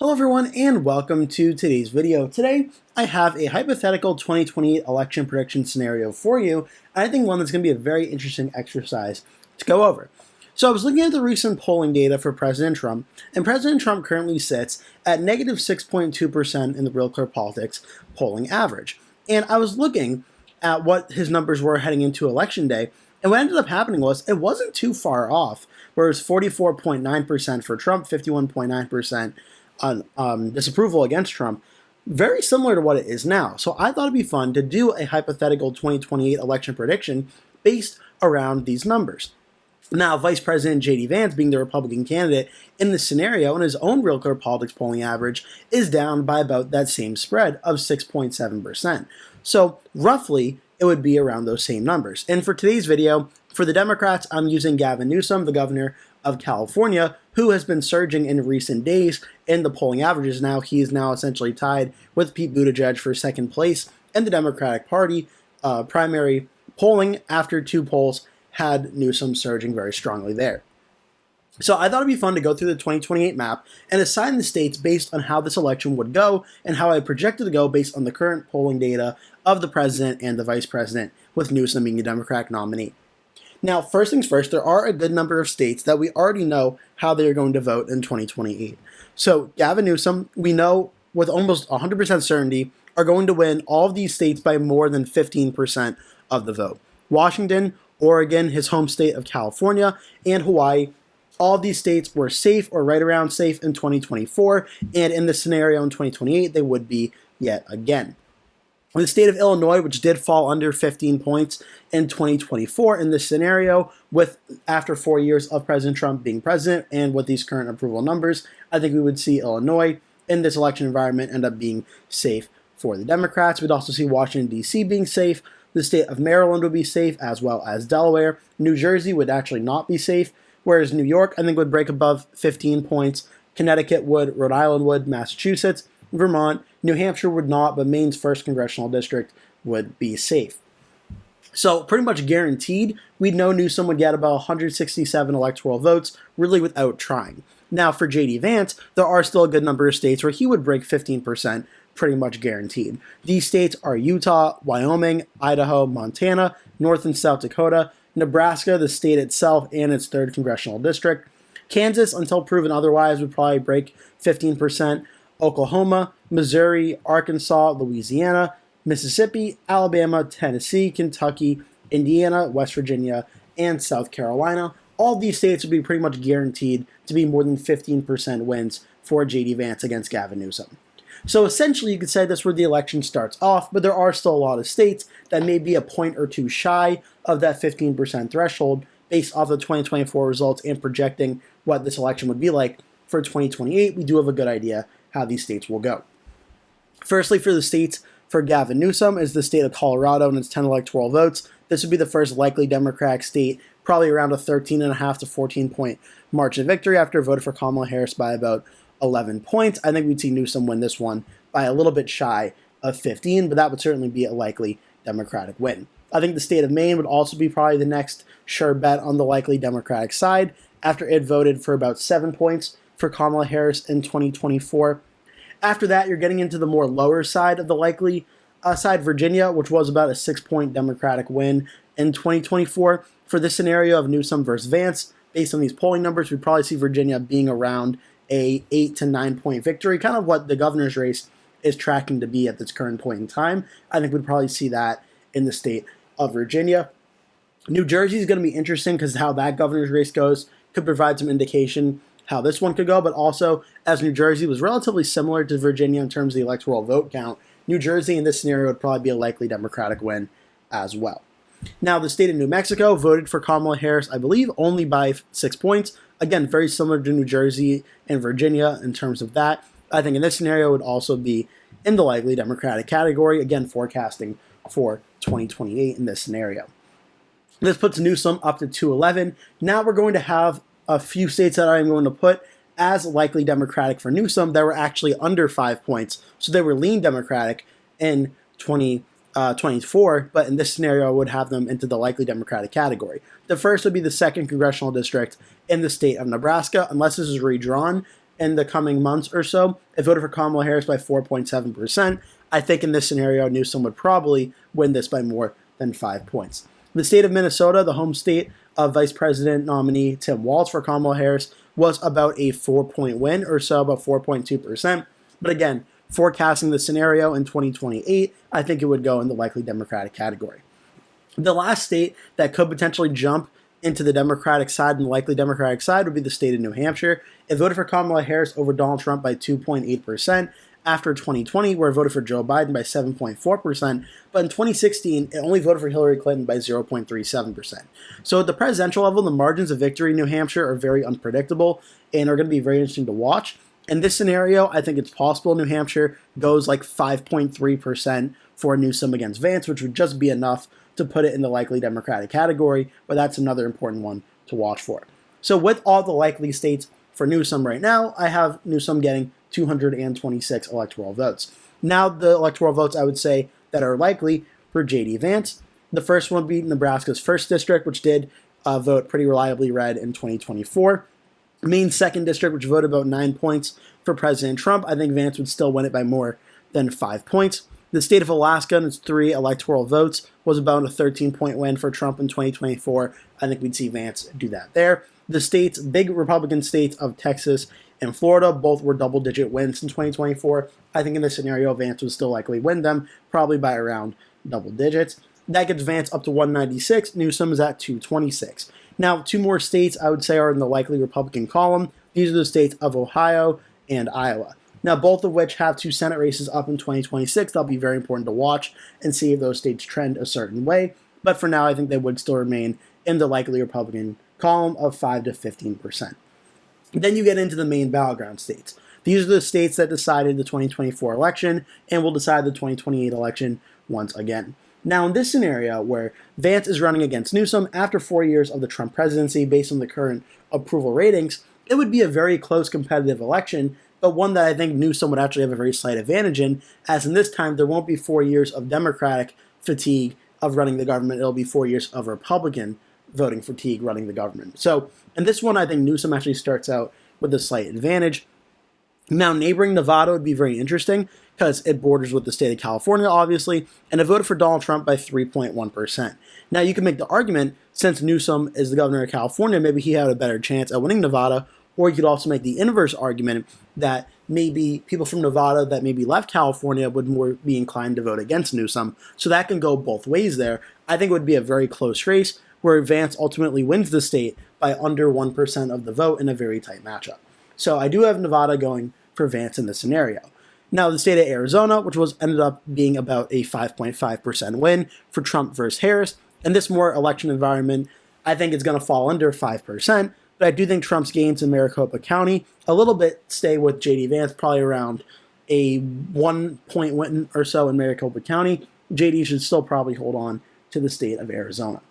Hello everyone and welcome to today's video. Today I have a hypothetical 2028 election prediction scenario for you, and I think one that's going to be a very interesting exercise to go over. So I was looking at the recent polling data for President Trump, and President Trump currently sits at negative 6.2% in the Real Clear Politics polling average. And I was looking at what his numbers were heading into Election Day, and what ended up happening was it wasn't too far off, where it was 44.9% for Trump, 51.9% on disapproval against Trump, very similar to what it is now. So I thought it'd be fun to do a hypothetical 2028 election prediction based around these numbers. Now, Vice President J.D. Vance, being the Republican candidate in this scenario, and his own Real Clear Politics polling average is down by about that same spread of 6.7%. So roughly, it would be around those same numbers. And for today's video, for the Democrats, I'm using Gavin Newsom, the governor of California, who has been surging in recent days in the polling averages. Now he is now essentially tied with Pete Buttigieg for second place in the Democratic Party primary polling after two polls had Newsom surging very strongly there. So I thought it'd be fun to go through the 2028 map and assign the states based on how this election would go and how I projected to go based on the current polling data of the president and the vice president, with Newsom being the Democratic nominee. Now, first things first, there are a good number of states that we already know how they are going to vote in 2028. So Gavin Newsom, we know with almost 100% certainty, are going to win all of these states by more than 15% of the vote. Washington, Oregon, his home state of California, and Hawaii, all of these states were safe or right around safe in 2024, and in this scenario in 2028, they would be yet again. The state of Illinois, which did fall under 15 points in 2024 in this scenario, with after 4 years of President Trump being president and with these current approval numbers, I think we would see Illinois in this election environment end up being safe for the Democrats. We'd also see Washington, D.C. being safe. The state of Maryland would be safe, as well as Delaware. New Jersey would actually not be safe, whereas New York, I think, would break above 15 points. Connecticut would, Rhode Island would, Massachusetts, Vermont, New Hampshire would not, but Maine's 1st congressional district would be safe. So pretty much guaranteed, we'd know Newsom would get about 167 electoral votes, really without trying. Now for J.D. Vance, there are still a good number of states where he would break 15%, pretty much guaranteed. These states are Utah, Wyoming, Idaho, Montana, North and South Dakota, Nebraska, the state itself, and its 3rd congressional district. Kansas, until proven otherwise, would probably break 15%. Oklahoma, Missouri, Arkansas, Louisiana, Mississippi, Alabama, Tennessee, Kentucky, Indiana, West Virginia, and South Carolina. All these states would be pretty much guaranteed to be more than 15% wins for J.D. Vance against Gavin Newsom. So essentially, you could say that's where the election starts off, but there are still a lot of states that may be a point or two shy of that 15% threshold based off the 2024 results and projecting what this election would be like. For 2028, we do have a good idea how these states will go. Firstly, for the states for Gavin Newsom is the state of Colorado and its 10 electoral votes. This would be the first likely Democratic state, probably around a 13.5 to 14 point margin of victory after voted for Kamala Harris by about 11 points. I think we'd see Newsom win this one by a little bit shy of 15, but that would certainly be a likely Democratic win. I think the state of Maine would also be probably the next sure bet on the likely Democratic side after it voted for about 7 points for Kamala Harris in 2024. After that, you're getting into the more lower side of the likely side, Virginia, which was about a 6-point Democratic win in 2024. For this scenario of Newsom versus Vance, based on these polling numbers, we'd probably see Virginia being around a 8 to 9 point victory, kind of what the governor's race is tracking to be at this current point in time. I think we'd probably see that in the state of Virginia. New Jersey is going to be interesting because how that governor's race goes could provide some indication how this one could go, but also as New Jersey was relatively similar to Virginia in terms of the electoral vote count, New Jersey in this scenario would probably be a likely Democratic win as well. Now, the state of New Mexico voted for Kamala Harris, I believe, only by 6 points. Again, very similar to New Jersey and Virginia in terms of that. I think in this scenario would also be in the likely Democratic category, again, forecasting for 2028 in this scenario. This puts Newsom up to 211. Now we're going to have a few states that I'm going to put as likely Democratic for Newsom that were actually under 5 points. So they were lean Democratic in 2024, but in this scenario, I would have them into the likely Democratic category. The first would be the 2nd congressional district in the state of Nebraska. Unless this is redrawn, in the coming months or so, it voted for Kamala Harris by 4.7%. I think in this scenario, Newsom would probably win this by more than 5 points. The state of Minnesota, the home state of Vice President nominee Tim Walz for Kamala Harris, was about a 4-point win or so, about 4.2%. But again, forecasting the scenario in 2028, I think it would go in the likely Democratic category. The last state that could potentially jump into the Democratic side and the likely Democratic side would be the state of New Hampshire. It voted for Kamala Harris over Donald Trump by 2.8%. After 2020, where it voted for Joe Biden by 7.4%, but in 2016, it only voted for Hillary Clinton by 0.37%. So at the presidential level, the margins of victory in New Hampshire are very unpredictable and are going to be very interesting to watch. In this scenario, I think it's possible New Hampshire goes like 5.3% for Newsom against Vance, which would just be enough to put it in the likely Democratic category, but that's another important one to watch for. So with all the likely states for Newsom right now, I have Newsom getting 226 electoral votes. Now, the electoral votes I would say that are likely for J.D. Vance. The first one would be Nebraska's 1st District, which did vote pretty reliably red in 2024. Maine's 2nd District, which voted about 9 points for President Trump. I think Vance would still win it by more than 5 points. The state of Alaska and its 3 electoral votes was about a 13-point win for Trump in 2024. I think we'd see Vance do that there. The states, big Republican states of Texas and Florida, both were double-digit wins in 2024. I think in this scenario, Vance would still likely win them, probably by around double digits. That gets Vance up to 196. Newsom is at 226. Now, 2 more states I would say are in the likely Republican column. These are the states of Ohio and Iowa. Now, both of which have 2 Senate races up in 2026. That'll be very important to watch and see if those states trend a certain way. But for now, I think they would still remain in the likely Republican column of 5 to 15%. Then you get into the main battleground states. These are the states that decided the 2024 election and will decide the 2028 election once again. Now, in this scenario where Vance is running against Newsom after 4 years of the Trump presidency based on the current approval ratings, it would be a very close competitive election, but one that I think Newsom would actually have a very slight advantage in, as in this time there won't be 4 years of Democratic fatigue of running the government. It'll be 4 years of Republican voting fatigue running the government. So in this one, I think Newsom actually starts out with a slight advantage. Now, neighboring Nevada would be very interesting because it borders with the state of California, obviously, and it voted for Donald Trump by 3.1%. Now, you can make the argument, since Newsom is the governor of California, maybe he had a better chance at winning Nevada, or you could also make the inverse argument that maybe people from Nevada that maybe left California would more be inclined to vote against Newsom. So that can go both ways there. I think it would be a very close race where Vance ultimately wins the state by under 1% of the vote in a very tight matchup. So I do have Nevada going for Vance in this scenario. Now, the state of Arizona, which ended up being about a 5.5% win for Trump versus Harris, in this more election environment, I think it's going to fall under 5%, but I do think Trump's gains in Maricopa County a little bit stay with J.D. Vance, probably around a 1-point win or so in Maricopa County. J.D. should still probably hold on to the state of Arizona.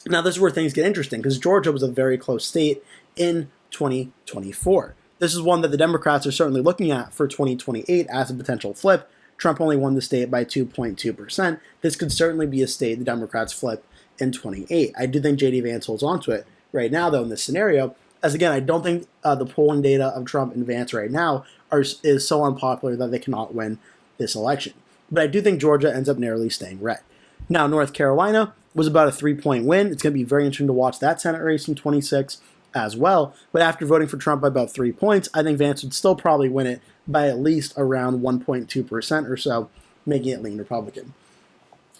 Now, this is where things get interesting because Georgia was a very close state in 2024. This is one that the Democrats are certainly looking at for 2028 as a potential flip. Trump only won the state by 2.2%. This could certainly be a state the Democrats flip in 28. I do think J.D. Vance holds on to it right now, though, in this scenario. As again, I don't think the polling data of Trump and Vance right now is so unpopular that they cannot win this election. But I do think Georgia ends up narrowly staying red. Now, North Carolina was about a 3-point win. It's going to be very interesting to watch that Senate race in 26 as well. But after voting for Trump by about 3 points, I think Vance would still probably win it by at least around 1.2% or so, making it lean Republican.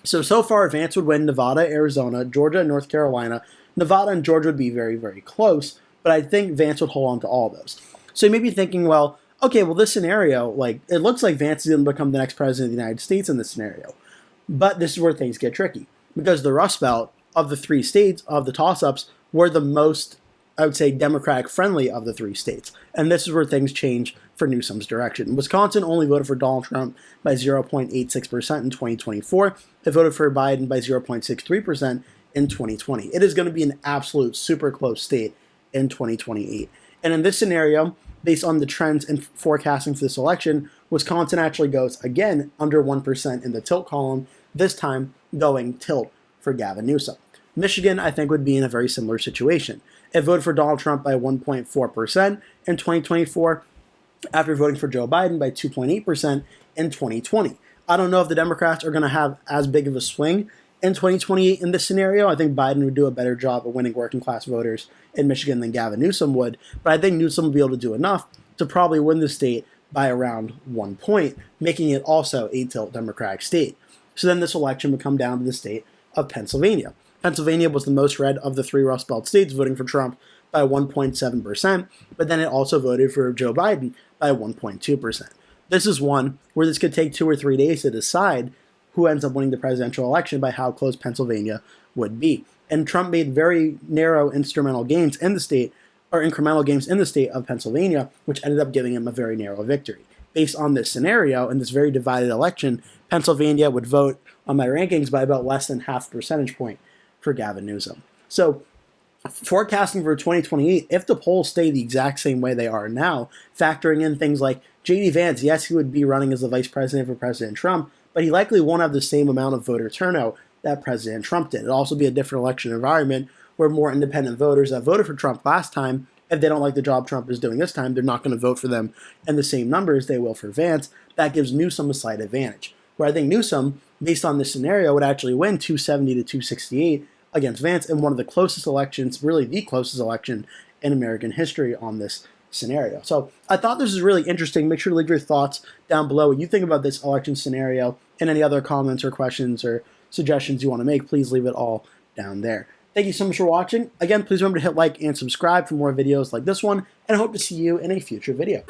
So far, Vance would win Nevada, Arizona, Georgia, and North Carolina. Nevada and Georgia would be very, very close, but I think Vance would hold on to all of those. So you may be thinking, well, okay, well, this scenario, it looks like Vance is going to become the next president of the United States in this scenario. But this is where things get tricky, because the Rust Belt of the 3 states, of the toss-ups, were the most, I would say, Democratic-friendly of the 3 states. And this is where things change for Newsom's direction. Wisconsin only voted for Donald Trump by 0.86% in 2024. It voted for Biden by 0.63% in 2020. It is going to be an absolute super close state in 2028. And in this scenario, based on the trends and forecasting for this election, Wisconsin actually goes, again, under 1% in the tilt column, this time going tilt for Gavin Newsom. Michigan, I think, would be in a very similar situation. It voted for Donald Trump by 1.4% in 2024 after voting for Joe Biden by 2.8% in 2020. I don't know if the Democrats are going to have as big of a swing in 2028 in this scenario. I think Biden would do a better job of winning working class voters in Michigan than Gavin Newsom would, but I think Newsom will be able to do enough to probably win the state by around 1 point, making it also a tilt Democratic state. So then this election would come down to the state of Pennsylvania. Pennsylvania was the most red of the 3 Rust Belt states, voting for Trump by 1.7%, but then it also voted for Joe Biden by 1.2%. This is one where this could take 2 or 3 days to decide who ends up winning the presidential election by how close Pennsylvania would be. And Trump made very narrow instrumental gains in the state, or incremental gains in the state of Pennsylvania, which ended up giving him a very narrow victory. Based on this scenario, in this very divided election, Pennsylvania would vote on my rankings by about less than half a percentage point for Gavin Newsom. So forecasting for 2028, if the polls stay the exact same way they are now, factoring in things like J.D. Vance, yes, he would be running as the vice president for President Trump, but he likely won't have the same amount of voter turnout that President Trump did. It'll also be a different election environment where more independent voters that voted for Trump last time, if they don't like the job Trump is doing this time, they're not going to vote for them in the same numbers they will for Vance. That gives Newsom a slight advantage. Where I think Newsom, based on this scenario, would actually win 270 to 268 against Vance in one of the closest elections, really the closest election in American history on this scenario. So I thought this was really interesting. Make sure to leave your thoughts down below what you think about this election scenario, and any other comments or questions or suggestions you want to make, please leave it all down there. Thank you so much for watching. Again, please remember to hit like and subscribe for more videos like this one, and I hope to see you in a future video.